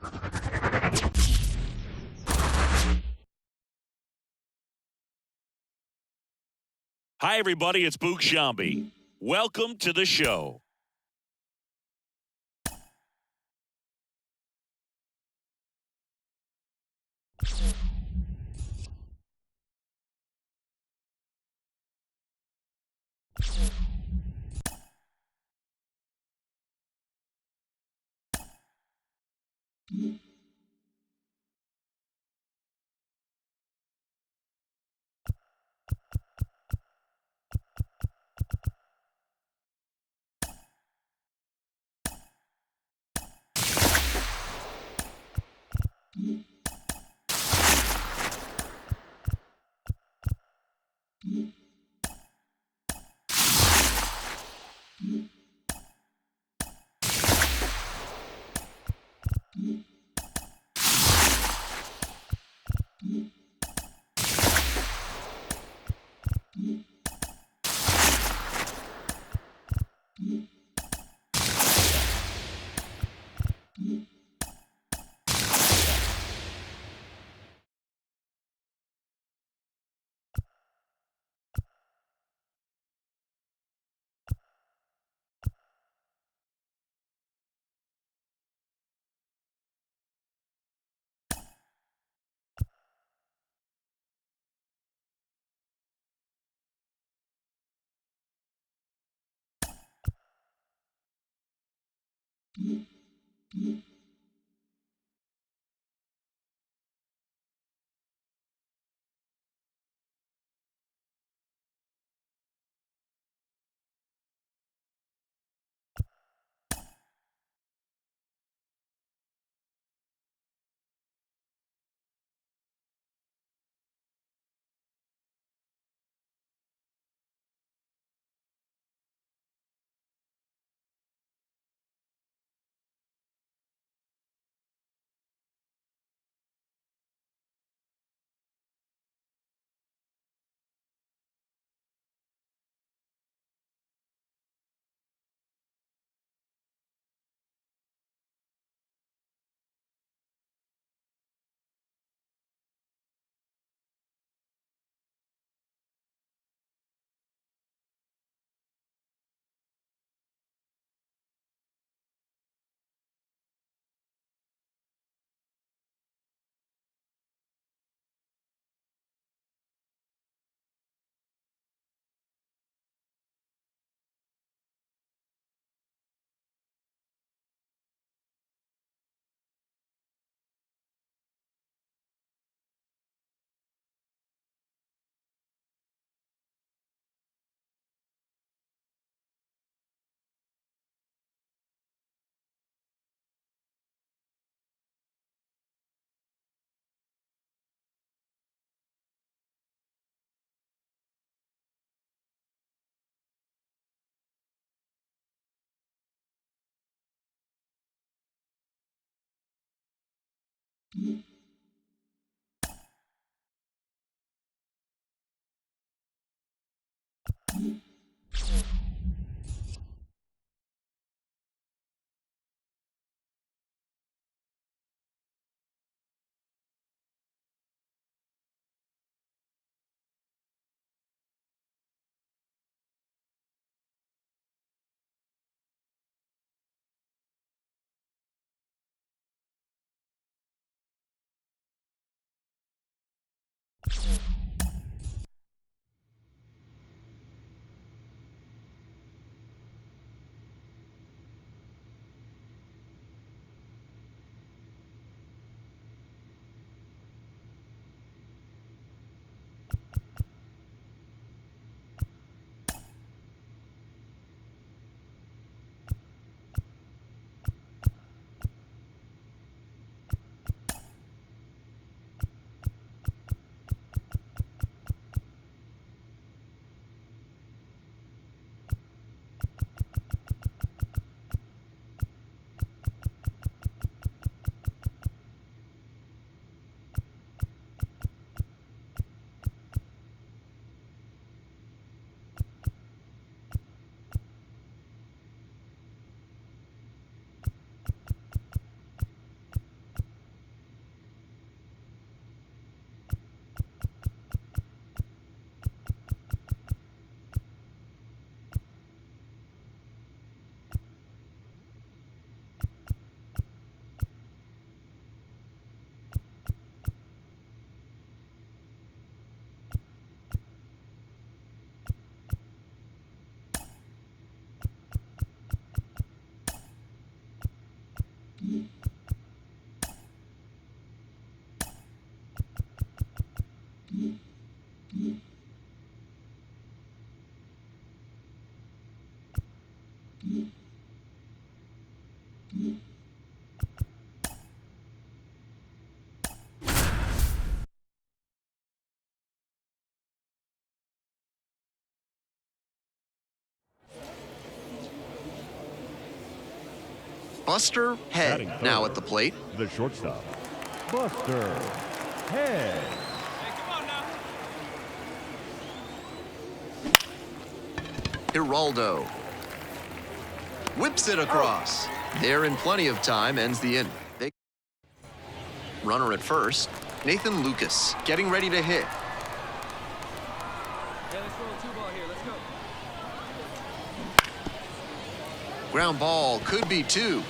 Hi, everybody. It's Boog Shambi. Welcome to the show. Buster Head now at the plate. The shortstop, Buster Head. Geraldo whips it across. There in plenty of time, ends the inning. Runner at first, Nathan Lucas getting ready to hit. Hey, let's roll a 2-ball here. Let's go. Ground ball, could be 2.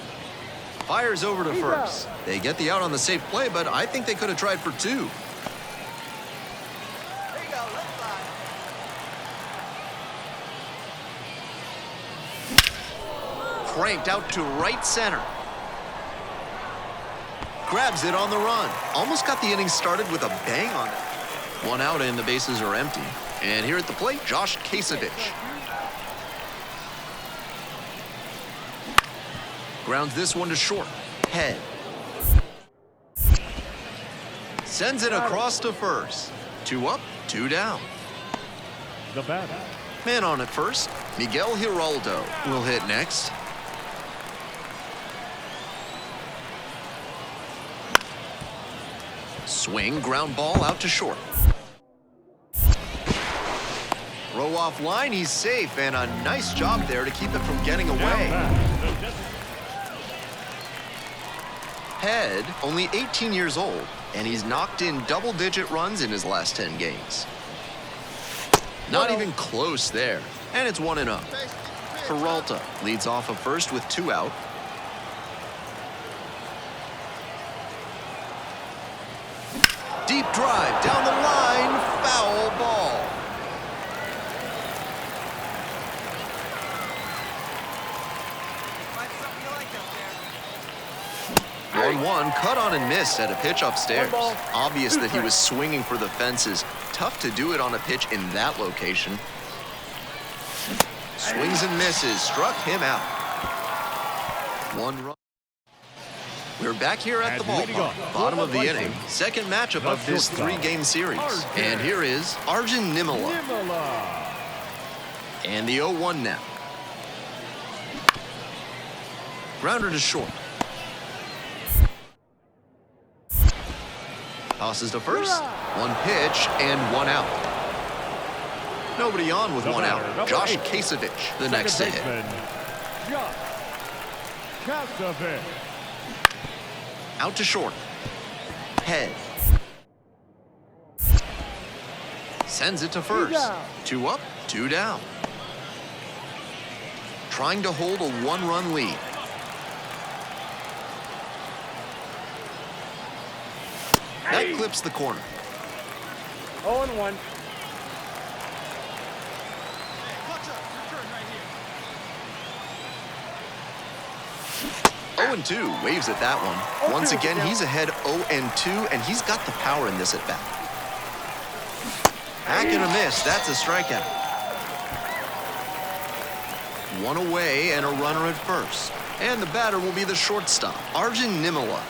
Fires over to first. They get the out on the safe play, but I think they could have tried for 2. There you go. Let's fly. Cranked out to right center. Grabs it on the run. Almost got the inning started with a bang on it. 1 out and the bases are empty. And here at the plate, Josh Kasevich. Grounds this one to short. Head. Sends it across to first. 2 up, 2 down. The batter, Man on at first, Miguel Geraldo will hit next. Swing, ground ball out to short. Throw off line, he's safe, and a nice job there to keep it from getting away. Head, only 18 years old, and he's knocked in double-digit runs in his last 10 games. Not even close there, and it's 1-0. Peralta leads off of first with 2 out. Deep drive down the line, foul ball. Find something you like up there. 1-1, cut on and miss at a pitch upstairs. Obvious that he was swinging for the fences. Tough to do it on a pitch in that location. Swings and misses, struck him out. 1 run. We're back here at the ballpark, bottom of the inning, second matchup of this 3-game series. And here is Arjun Nimala. And the 0-1 now. Grounder to short. Tosses to first. 1 pitch and 1 out. Nobody on with 1 out. Josh Kasevich, the next to hit. Josh Kasevich. Out to short. Head. Sends it to first. 2 up, 2 down. Trying to hold a 1-run lead. That clips the corner. 0-1. Watch up. Your turn right here. 0-2, waves at that one. Once again, he's ahead 0-2, and he's got the power in this at-bat. Back and a miss, that's a strikeout. 1 away and a runner at first. And the batter will be the shortstop, Arjun Nimala.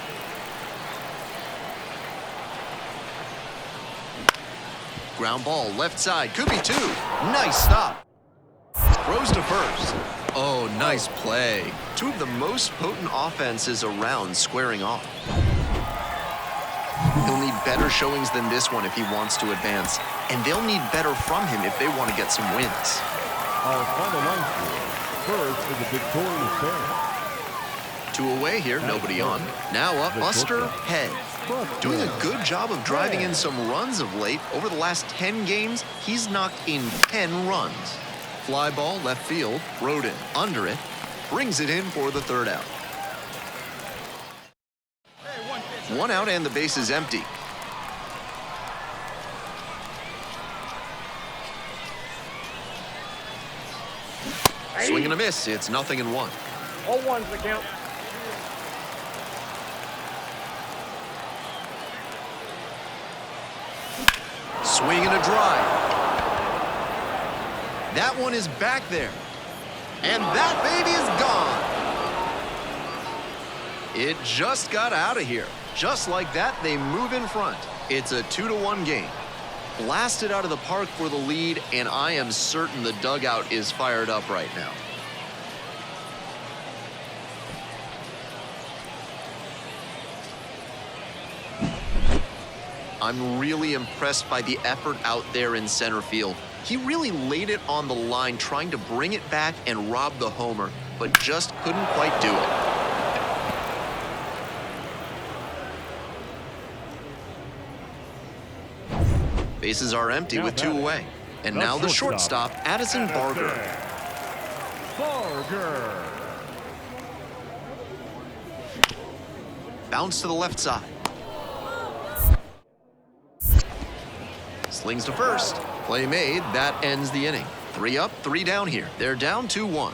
Ground ball, left side, could be 2. Nice stop. Throws to first. Oh, nice play. 2 of the most potent offenses around squaring off. He'll need better showings than this one if he wants to advance, and they'll need better from him if they want to get some wins. Our final line score. First is a victorious pair. 2 away here, nobody on. Now up, Buster Head. Doing a good job of driving in some runs of late. Over the last 10 games, he's knocked in 10 runs. Fly ball, left field, Rodin under it, brings it in for the 3rd out. 1 out and the base is empty. Swing and a miss, it's 0-1. 0-1's the count. Swing and a drive. That one is back there. And that baby is gone. It just got out of here. Just like that, they move in front. It's a 2-1 game. Blasted out of the park for the lead, and I am certain the dugout is fired up right now. I'm really impressed by the effort out there in center field. He really laid it on the line, trying to bring it back and rob the homer, but just couldn't quite do it. Bases are empty with 2 away. And now the shortstop, Addison Barger. Bounce to the left side. Slings to first. Play made. That ends the inning. 3 up, 3 down here. They're down 2-1.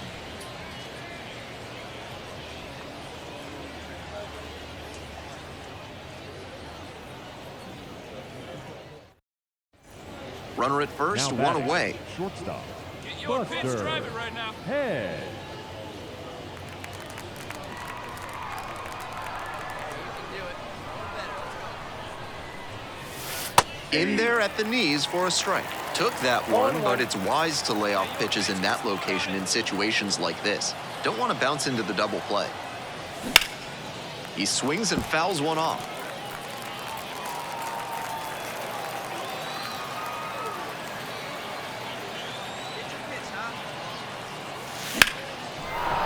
Runner at first, 1 away. Shortstop. Get your pitch, drive it right now. Head. In there at the knees for a strike. Took that one, but it's wise to lay off pitches in that location in situations like this. Don't want to bounce into the double play. He swings and fouls one off.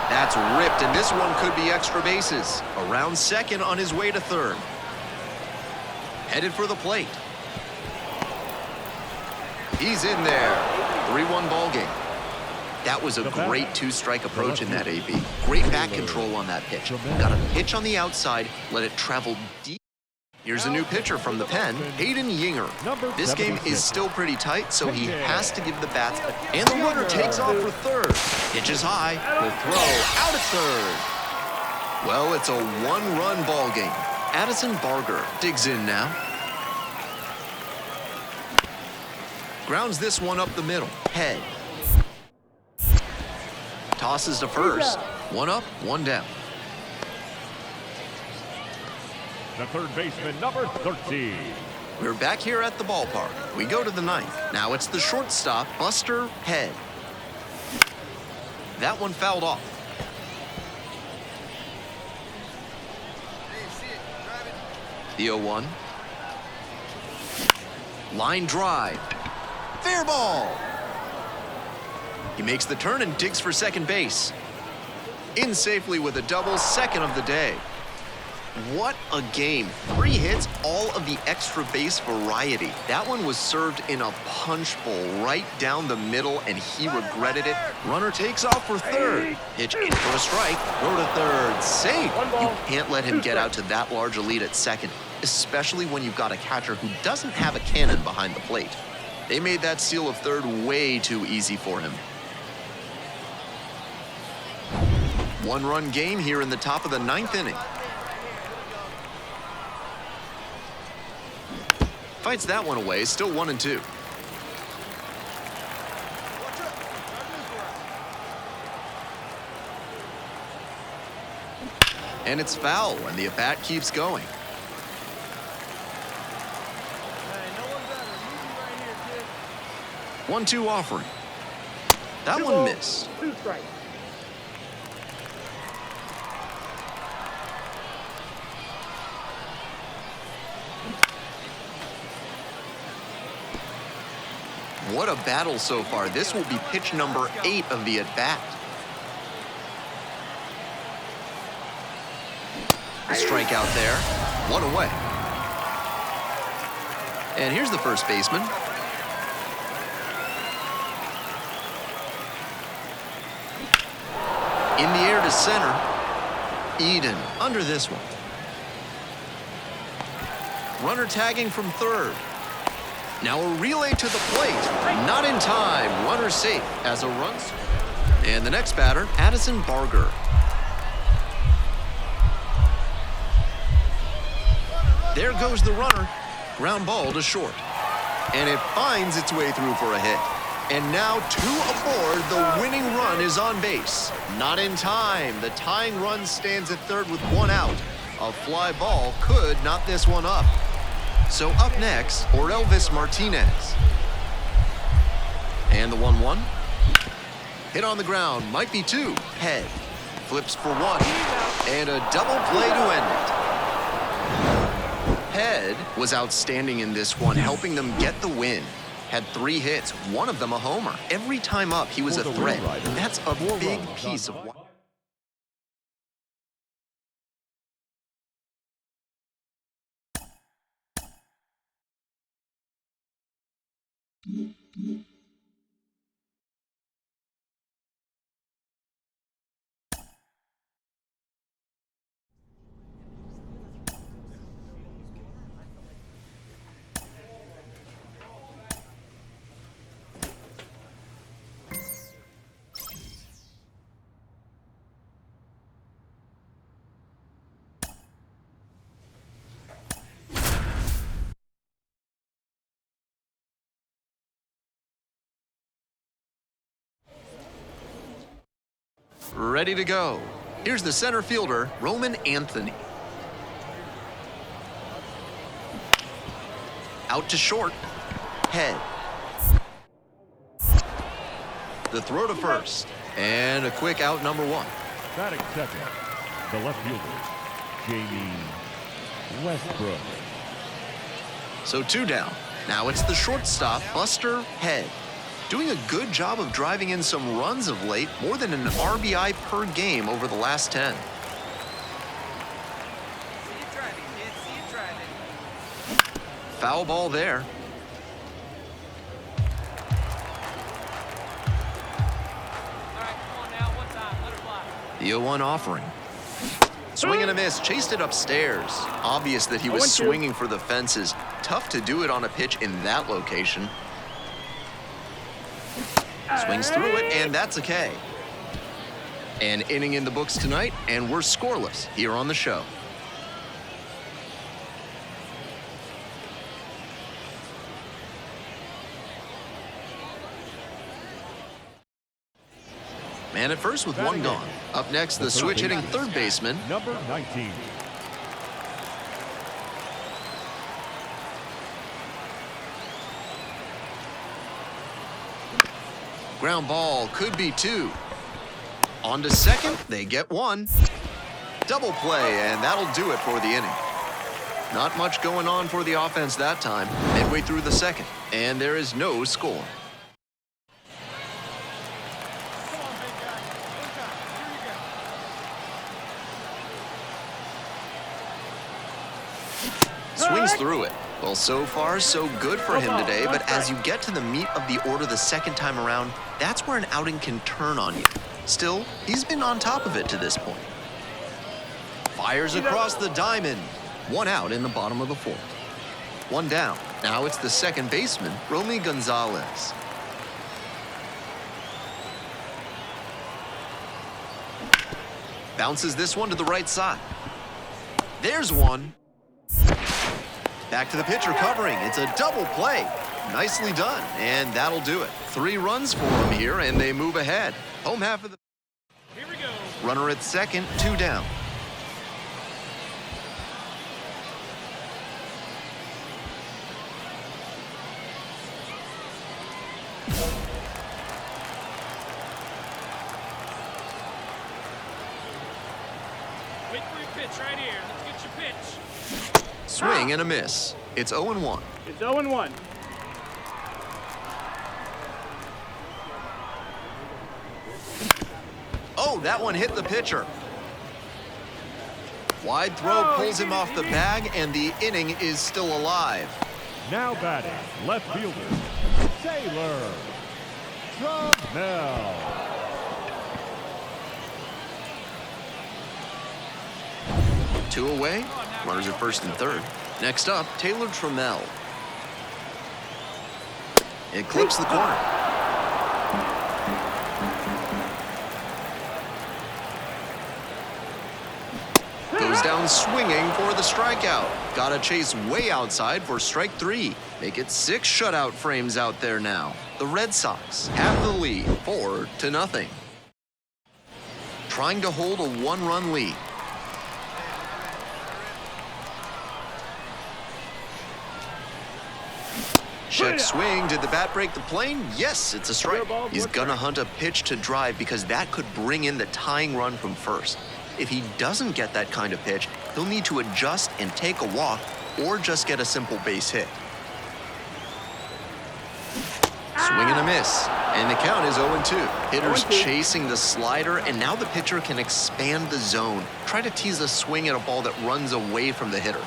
That's ripped, and this one could be extra bases. Around second on his way to third. Headed for the plate. He's in there. 3-1 ball game. That was a great 2-strike approach in that AB. Great bat control on that pitch. Got a pitch on the outside, let it travel deep. Here's a new pitcher from the pen, Hayden Yinger. This game is still pretty tight, so he has to give the bats. And the runner takes off for third. Pitch is high. Will throw out at third. Well, it's a 1-run ball game. Addison Barger digs in now. Grounds this one up the middle. Head. Tosses to first. 1 up, 1 down. The third baseman, number 13. We're back here at the ballpark. We go to the 9th. Now it's the shortstop, Buster Head. That one fouled off. The 0-1. Line drive. Fair ball. He makes the turn and digs for second base. In safely with a double, second of the day. What a game. 3 hits, all of the extra base variety. That one was served in a punch bowl right down the middle, and he regretted it. Runner takes off for third. Pitch in for a strike. Throw to third. Safe. You can't let him get out to that large a lead at second, especially when you've got a catcher who doesn't have a cannon behind the plate. They made that steal of third way too easy for him. 1-run game here in the top of the 9th inning. Fights that one away, still 1-2. And it's foul, and the at-bat keeps going. 1-2 offering. That one missed. 2 strikes. What a battle so far. This will be pitch number 8 of the at-bat. A strikeout there. 1 away. And here's the first baseman. In the air to center. Eden under this one. Runner tagging from third. Now a relay to the plate. Not in time. Runner safe as a run. And the next batter, Addison Barger. There goes the runner. Ground ball to short. And it finds its way through for a hit. And now two aboard, the winning run is on base. Not in time. The tying run stands at third with one out. A fly ball could knot this one up. So up next, Orelvis Martinez. And the 1-1. Hit on the ground, might be two. Head. Flips for one. And a double play to end it. Head was outstanding in this one, helping them get the win. Had 3 hits, one of them a homer. Every time up, he was a threat. That's a big piece of... Ready to go. Here's the center fielder, Roman Anthony. Out to short. Head. The throw to first. And a quick out, number 1. Batting second, the left fielder, Jamie Westbrook. So 2 down. Now it's the shortstop, Buster Head. Doing a good job of driving in some runs of late, more than an RBI per game over the last 10. Foul ball there. The 0-1 offering. Swing and a miss, chased it upstairs. Obvious that he was swinging for the fences. Tough to do it on a pitch in that location. Swings through it, and that's a K. An inning in the books tonight, and we're scoreless here on the show. Man at first with 1 gone. Up next, the switch-hitting third baseman, number 19. Ground ball could be 2. On to second, they get 1. Double play, and that'll do it for the inning. Not much going on for the offense that time. Midway through the second, and there is no score. Swings through it. Well, so far, so good for him today, but as you get to the meat of the order the second time around, that's where an outing can turn on you. Still, he's been on top of it to this point. Fires across the diamond. 1 out in the bottom of the 4th. 1 down. Now it's the second baseman, Romy Gonzalez. Bounces this one to the right side. There's 1. Back to the pitcher covering. It's a double play. Nicely done, and that'll do it. 3 runs for him here, and they move ahead. Home half of the... Here we go. Runner at second, 2 down. Wait for your pitch right here. Let's get your pitch. Swing and a miss. It's 0-1. It's 0-1. Oh, that one hit the pitcher. Wide throw pulls him off the bag, and the inning is still alive. Now batting, left fielder, Taylor Trammell. Two away, runners at first and third. Next up, Taylor Trammell. It clips the corner. Goes Goes down swinging for the strikeout. Gotta chase way outside for strike 3. Make it 6 shutout frames out there now. The Red Sox have the lead, 4-0. Trying to hold a 1-run lead. Check swing. Did the bat break the plane? Yes, it's a strike. He's gonna hunt a pitch to drive because that could bring in the tying run from first. If he doesn't get that kind of pitch, he'll need to adjust and take a walk or just get a simple base hit. Swing and a miss. And the count is 0-2. Hitters chasing the slider, and now the pitcher can expand the zone. Try to tease a swing at a ball that runs away from the hitter.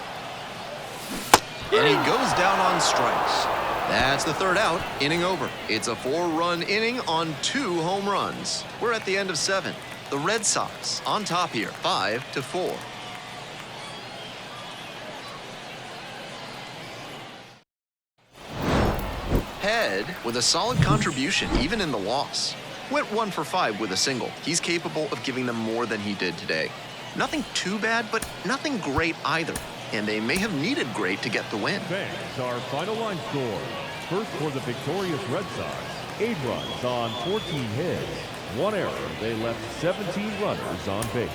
And he goes down on strikes. That's the 3rd out, inning over. It's a 4-run inning on 2 home runs. We're at the end of 7. The Red Sox on top here, 5-4. Head with a solid contribution, even in the loss. Went 1 for 5 with a single. He's capable of giving them more than he did today. Nothing too bad, but nothing great either. And they may have needed great to get the win. Fans, our final line score. First for the victorious Red Sox, 8 runs on 14 hits. 1 error. They left 17 runners on base.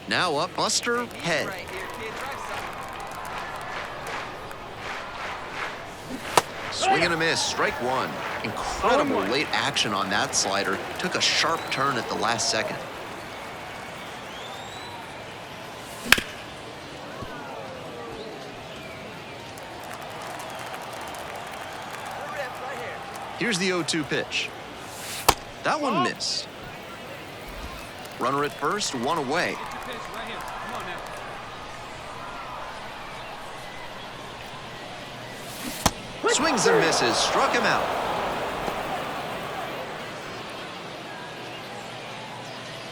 Now up, Buster Head. Swing and a miss, strike 1. Incredible late action on that slider. Took a sharp turn at the last second. Here's the 0-2 pitch. That one missed. Runner at first, 1 away. Swings and misses, struck him out.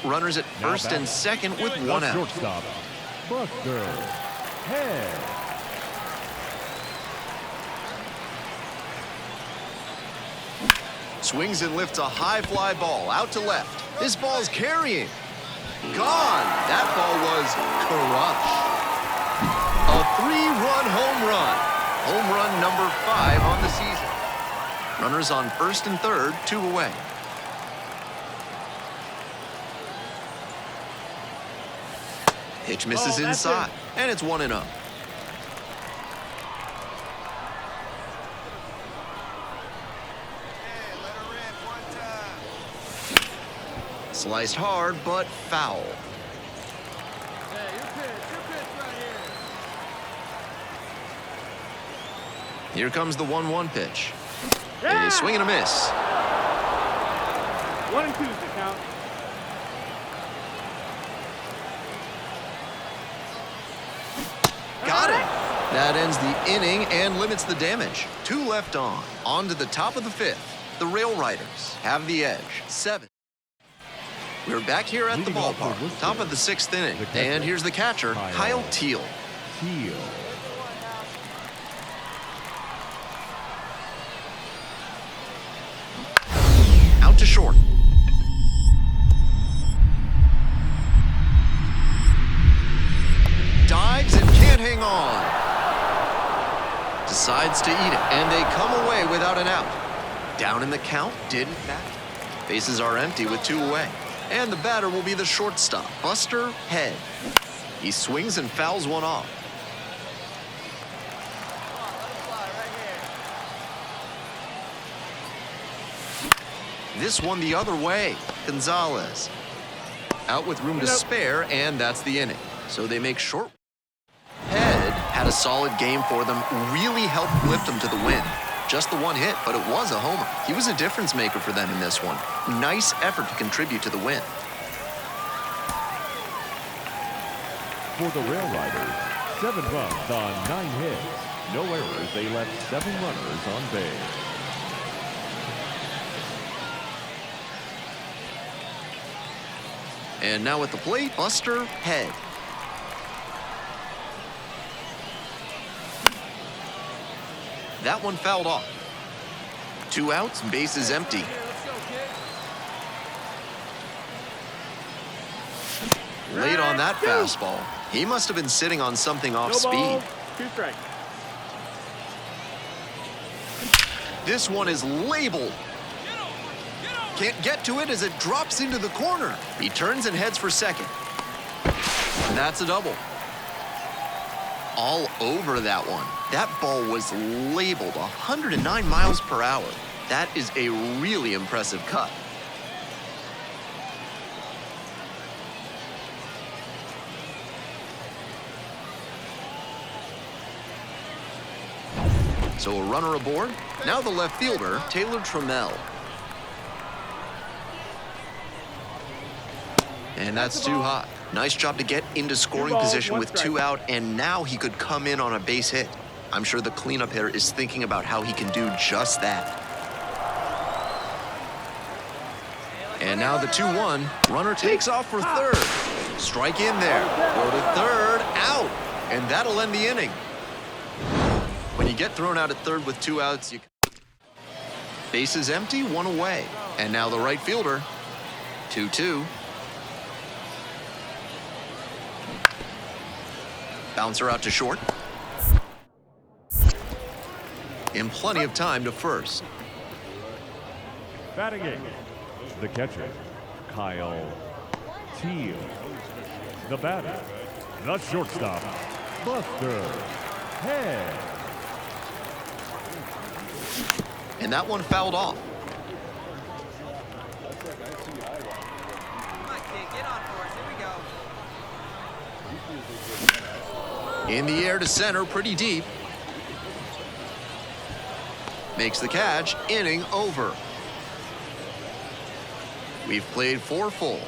Runners at first and second with 1 out. Shortstop, Buster Head. Swings and lifts a high fly ball out to left. This ball's carrying. Gone. That ball was crushed. A 3-run home run. Home run number 5 on the season. Runners on first and third, 2 away. Pitch misses inside, and it's 1-0. Sliced hard, but foul. Here comes the 1-1 pitch. A swing and a miss. 1 and 2 is the count. Got it. That ends the inning and limits the damage. 2 left on. On to the top of the 5th. The Rail Riders have the edge, 7. We're back here at the ballpark, top of the 6th inning. And here's the catcher, Kyle Teal. Out to short. Dives and can't hang on. Decides to eat it, and they come away without an out. Down in the count, didn't bat. Bases are empty with 2 away. And the batter will be the shortstop, Buster Head. He swings and fouls one off. This one the other way, Gonzalez. Out with room to spare, and that's the inning. So they make short. Head had a solid game for them, really helped lift them to the win. Just the 1 hit, but it was a homer. He was a difference maker for them in this one. Nice effort to contribute to the win. For the Rail Riders, 7 runs on 9 hits. No errors. They left 7 runners on base. And now at the plate, Buster Head. That one fouled off. 2 outs, bases empty. Late on that fastball. He must have been sitting on something off No speed. ball, 2 strikes. This one is labeled. Can't get to it as it drops into the corner. He turns and heads for second. And that's a double. All over that one. That ball was labeled 109 miles per hour. That is a really impressive cut. So a runner aboard. Now the left fielder, Taylor Trammell. And that's too hot. Nice job to get into scoring position with 2 out, and now he could come in on a base hit. I'm sure the cleanup hitter is thinking about how he can do just that. And now the 2-1. Runner takes off for third. Strike in there. Go to third. Out. And that'll end the inning. When you get thrown out at third with 2 outs, base is empty, 1 away. And now the right fielder, 2-2. Bouncer out to short. In plenty of time to first. Batting eighth, the catcher, Kyle Teal. The batter, the shortstop, Buster Head. And that one fouled off. Come on, kid, get on for us. Here we go. In the air to center, pretty deep. Makes the catch, inning over. We've played 4 full.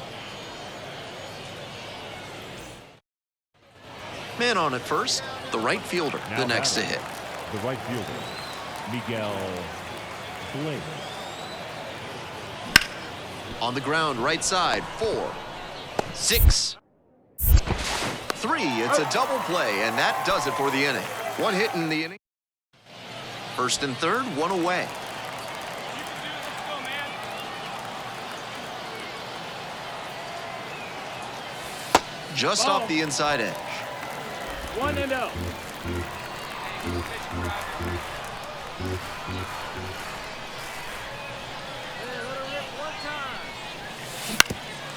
Man on at first, the right fielder, Now the next to batting, hit. the right fielder, Miguel Blake. On the ground, right side, 4, 6, 3. It's a double play, and that does it for the inning. 1 hit in the inning. First and third, 1 away. Just off the inside edge. 1-0.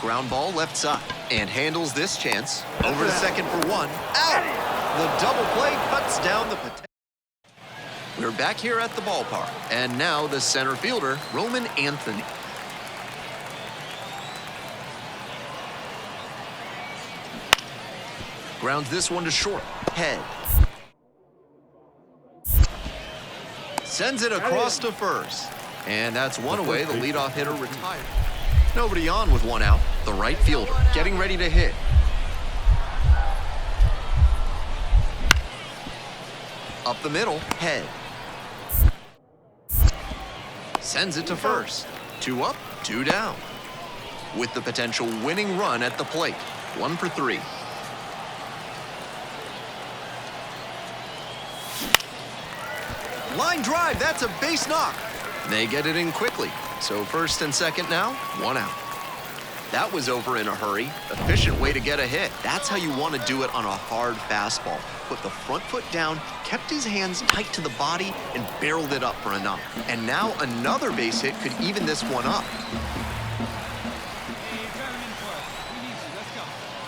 Ground ball left side, and handles this chance. Over to second for 1. Out! The double play cuts down the potential. We're back here at the ballpark, and now the center fielder, Roman Anthony. Grounds this one to short. Head. Sends it across to first. And that's 1 away. The leadoff hitter retired. Nobody on with 1 out. The right fielder getting ready to hit. Up the middle. Head. Sends it to first. 2 up, 2 down. With the potential winning run at the plate. 1 for 3. Line drive, that's a base knock. They get it in quickly. So first and second now, 1 out. That was over in a hurry. Efficient way to get a hit. That's how you want to do it on a hard fastball. Put the front foot down, kept his hands tight to the body, and barreled it up for a knock. And now another base hit could even this one up.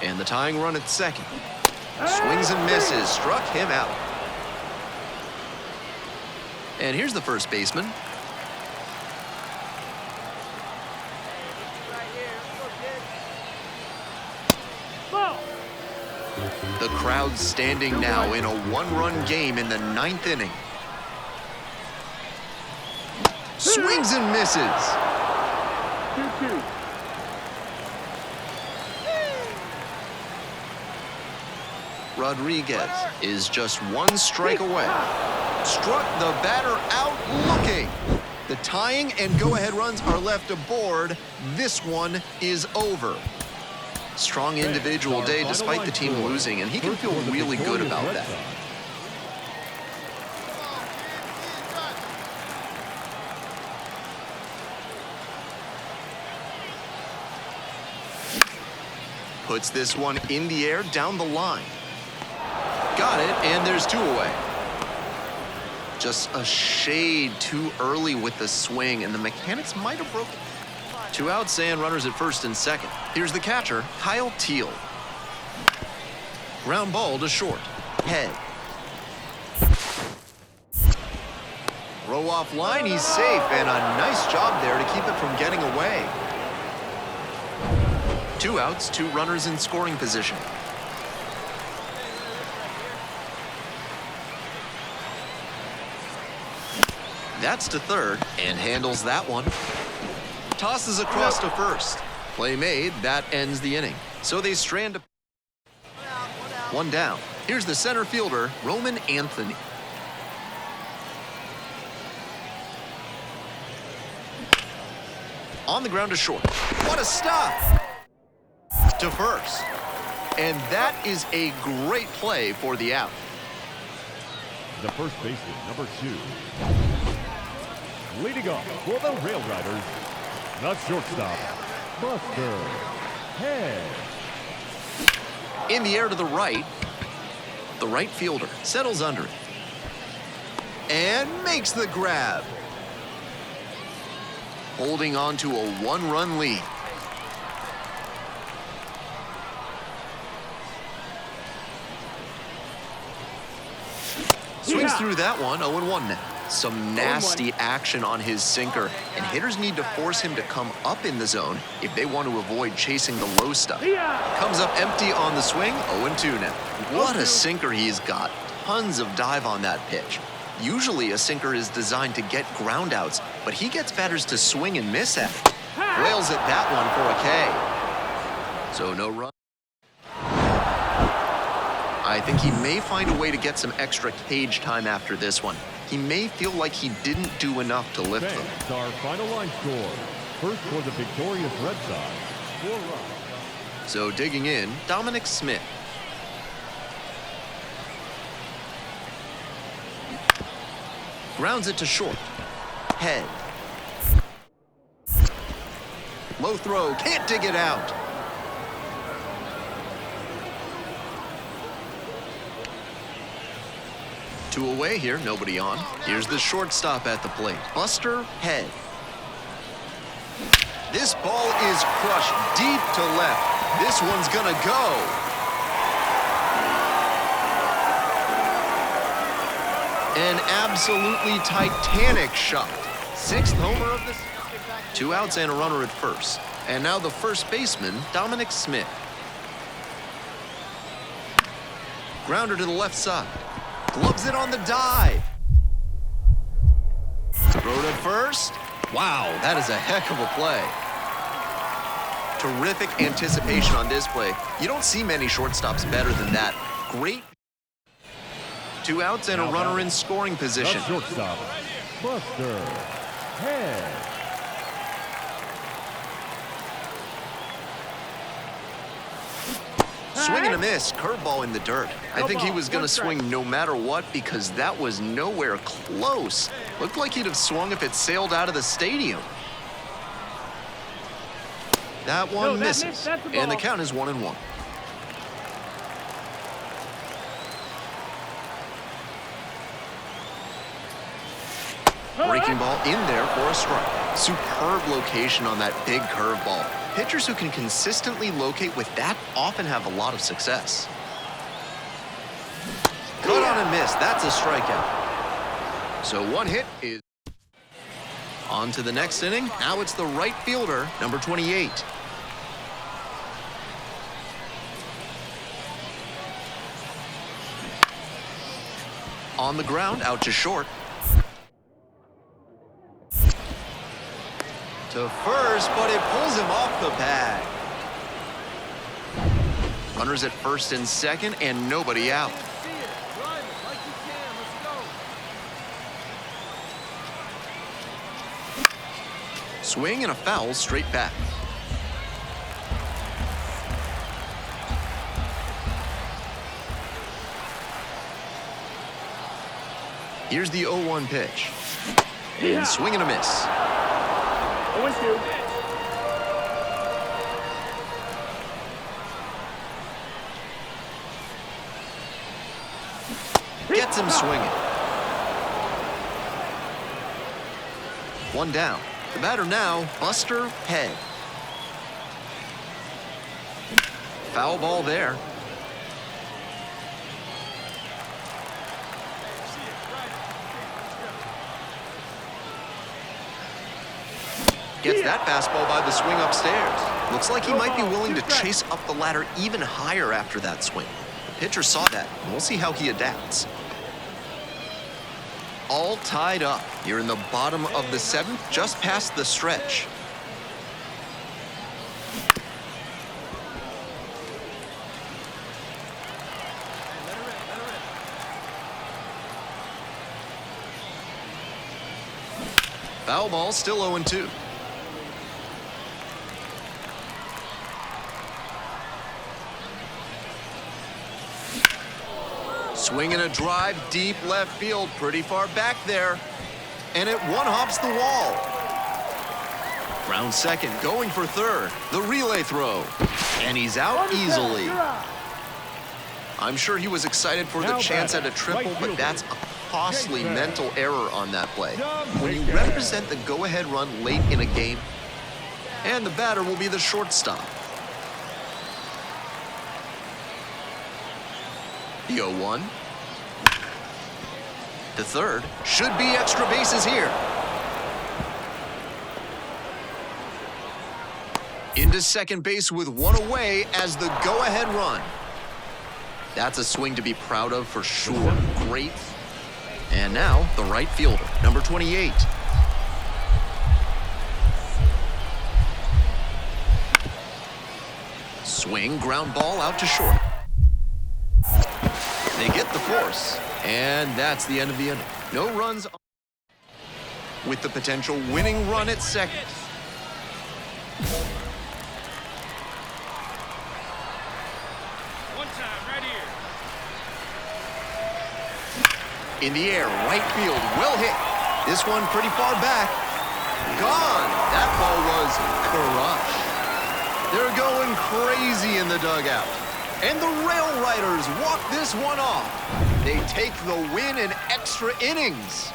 And the tying run at second. Swings and misses, struck him out. And here's the first baseman. The crowd's standing now in a 1-run game in the 9th inning. Swings and misses. 2-2. Rodriguez is just 1 strike away. Struck the batter out looking. The tying and go-ahead runs are left aboard. This one is over. Strong individual day despite the team losing, and he can feel really good about that. Puts this one in the air down the line. Got it, and there's 2 away. Just a shade too early with the swing, and the mechanics might have broken. 2 outs and runners at first and second. Here's the catcher, Kyle Teal. Ground ball to short. Head. Throw off line, he's safe, and a nice job there to keep it from getting away. 2 outs, 2 runners in scoring position. That's to third, and handles that one. Tosses across to first. Play made, that ends the inning. So they strand to 1 down. Here's the center fielder, Roman Anthony. On the ground to short. What a stop! To first. And that is a great play for the out. The first baseman, number 2. Leading off for the Rail Riders, the shortstop, Buster Head. In the air to the right. The right fielder settles under it. And makes the grab. Holding on to a 1-run lead. Swings through that one, 0-1 now. Some nasty action on his sinker, and hitters need to force him to come up in the zone if they want to avoid chasing the low stuff. Comes up empty on the swing, 0-2 now. What a sinker he's got. Tons of dive on that pitch. Usually a sinker is designed to get ground outs, but he gets batters to swing and miss at it. Rails at that one for a K. So no run. I think he may find a way to get some extra cage time after this one. He may feel like he didn't do enough to lift them. Thanks, our final line score. First for the victorious Red Sox, 4 runs. So digging in, Dominic Smith. Grounds it to short. Head. Low throw, can't dig it out. Two away here, nobody on. Here's the shortstop at the plate, Buster Head. This ball is crushed deep to left. This one's gonna go. An absolutely titanic shot. 6th homer of the season. 2 outs and a runner at first. And now the first baseman, Dominic Smith. Grounder to the left side. Gloves it on the dive. Throw to first. Wow, that is a heck of a play. Terrific anticipation on this play. You don't see many shortstops better than that. Great. 2 outs and a runner in scoring position. The shortstop, Buster Head. Swing and a miss, curveball in the dirt. I think he was going to swing no matter what because that was nowhere close. Looked like he'd have swung if it sailed out of the stadium. That one misses, and the count is 1-1. Breaking ball in there for a strike. Superb location on that big curveball. Pitchers who can consistently locate with that often have a lot of success. Cut on a miss, that's a strikeout. So one hit is on to the next inning. Now it's the right fielder, number 28. On the ground, out to short. To first, but it pulls him off the pad. Runners at first and second, and nobody out. Swing and a foul straight back. Here's the 0-1 pitch. And swing and a miss. 0-2. Gets him swinging. One down. The batter now, Buster Head. Foul ball there. Gets that fastball by the swing upstairs. Looks like he might be willing to chase up the ladder even higher after that swing. The pitcher saw that, and we'll see how he adapts. All tied up here in the bottom of the seventh, just past the stretch. Foul ball, still 0-2. Swinging a drive deep left field, pretty far back there. And it one-hops the wall. Ground second, going for third. The relay throw. And he's out easily. I'm sure he was excited for the chance at a triple, but that's a costly mental error on that play. When you represent the go-ahead run late in a game, and the batter will be the shortstop. The 0-1. The third. Should be extra bases here. Into second base with one away as the go-ahead run. That's a swing to be proud of for sure. Great. And now the right fielder, number 28. Swing, ground ball out to short. They get the force, and that's the end of the inning. No runs with the potential winning run at second. One time, right here. In the air, right field, well hit. This one pretty far back. Gone. That ball was crushed. They're going crazy in the dugout. And the Rail Riders walk this one off. They take the win in extra innings.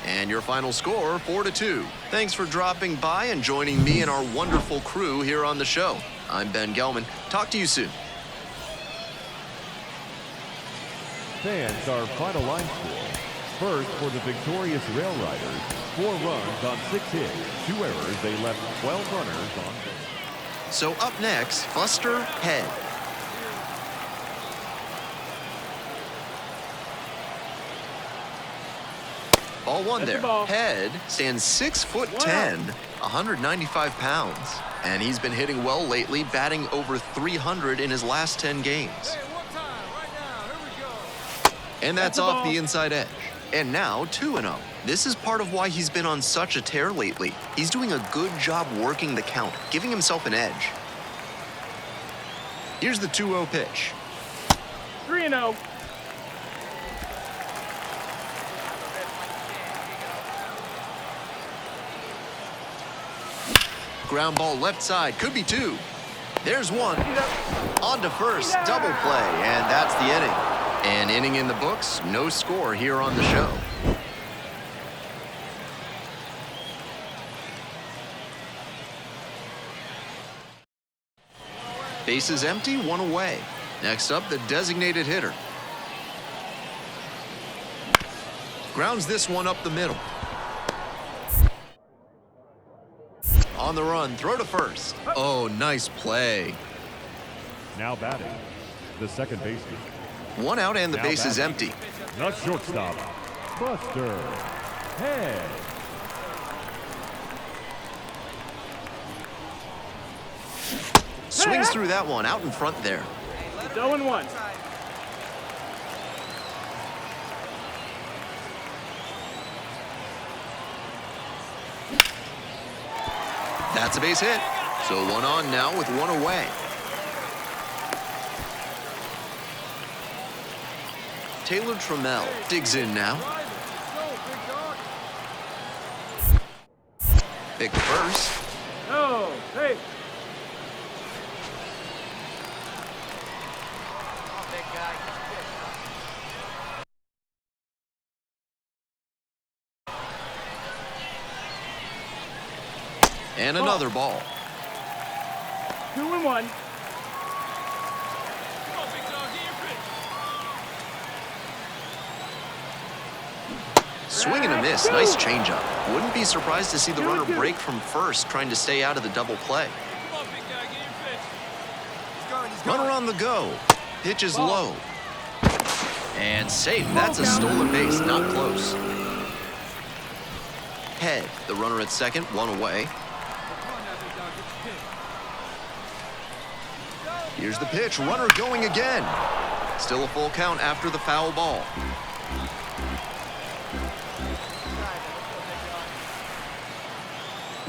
And your final score, 4-2. Thanks for dropping by and joining me and our wonderful crew here on the show. I'm Ben Gelman. Talk to you soon. Fans, our final line score. First, for the victorious Rail Riders, 4 runs on 6 hits, 2 errors. They left 12 runners on base. So up next, Buster Head. Ball one there. Head stands 6'10", 195 pounds. And he's been hitting well lately, batting over 300 in his last 10 games. Hey, one time, right now. Here we go. And that's off the inside edge. And now 2-0. This is part of why he's been on such a tear lately. He's doing a good job working the count, giving himself an edge. Here's the 2-0 pitch. 3-0. Ground ball left side, could be 2. There's 1. On to first, double play, and that's the inning. An inning in the books, no score here on the show. Bases empty, 1 away. Next up, the designated hitter. Grounds this one up the middle. On the run, throw to first. Oh, nice play. Now batting, the second baseman. 1 out and the Now base is batting. empty. The shortstop, Buster Head. Swings through that one, out in front there. It's 0-1. That's a base hit. So 1 on now with 1 away. Taylor Trammell digs in now. Big first. Oh, hey. And another ball. 2-1. Come on, big dog, get your pitch. Swing and a miss. Nice changeup. Wouldn't be surprised to see the runner break from first, trying to stay out of the double play. Come on, big guy, get your pitch. Runner on the go. Pitch is low. And safe. That's a stolen base. Not close. Head. The runner at second, one away. Come on now, big dog, get your pitch. Here's the pitch. Runner going again. Still a full count after the foul ball.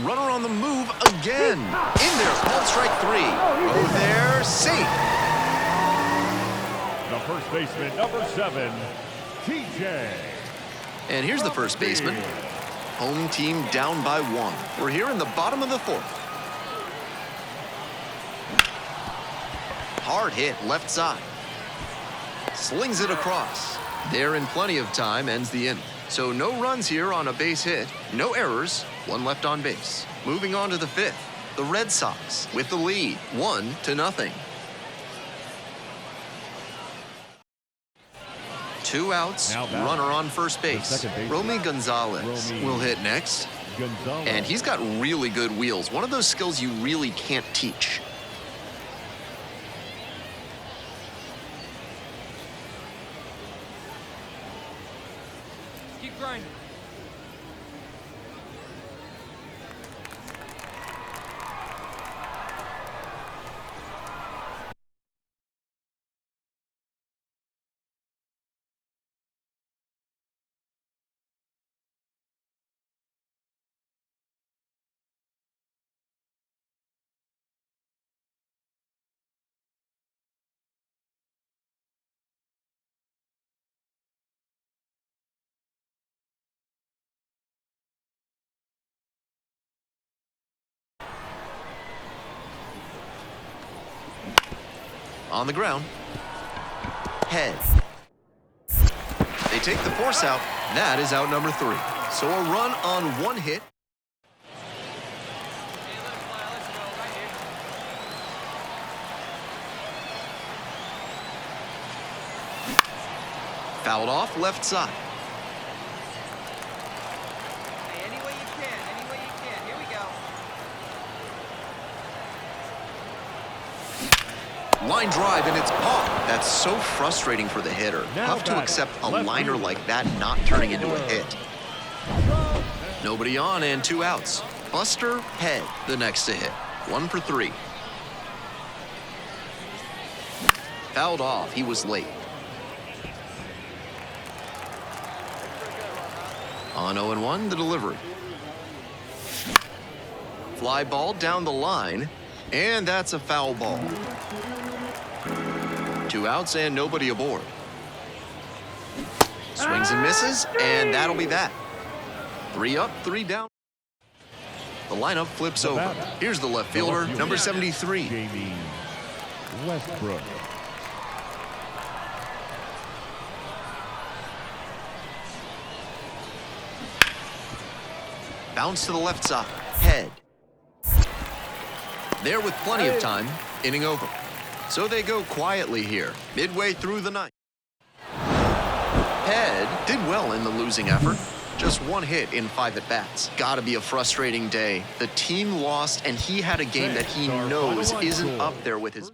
Runner on the move again. In there. Ball strike 3. Oh, there. Safe. The first baseman, number 7, TJ. And here's the first baseman. Home team down by 1. We're here in the bottom of the 4th. Hard hit left side. Slings it across. There in plenty of time, ends the inning. So no runs here on a base hit, no errors, 1 left on base. Moving on to the 5th, the Red Sox with the lead, 1-0. 2 outs, runner on first base. Romy Gonzalez will hit next. And he's got really good wheels, one of those skills you really can't teach. Keep grinding. On the ground. Head. They take the force out. That is out number 3. So a run on 1 hit. Hey, let him fly. Let's go. Right here. Fouled off left side. Hey, any way you can. Any way you can. Here we go. Line drive, and it's caught. That's so frustrating for the hitter. Tough to accept a liner like that not turning into a hit. Nobody on and 2 outs. Buster Head, the next to hit. 1 for 3. Fouled off. He was late. On 0-1, the delivery. Fly ball down the line, and that's a foul ball. 2 outs and nobody aboard. Swings and misses, and that'll be that. 3 up, 3 down. The lineup flips over. Here's the left fielder, number 73. Jamie Westbrook. Bounce to the left side. Head. There with plenty of time. Inning over. So they go quietly here, midway through the 9th. Head did well in the losing effort. Just 1 hit in 5 at-bats. Gotta be a frustrating day. The team lost, and he had a game that he knows isn't up there with his...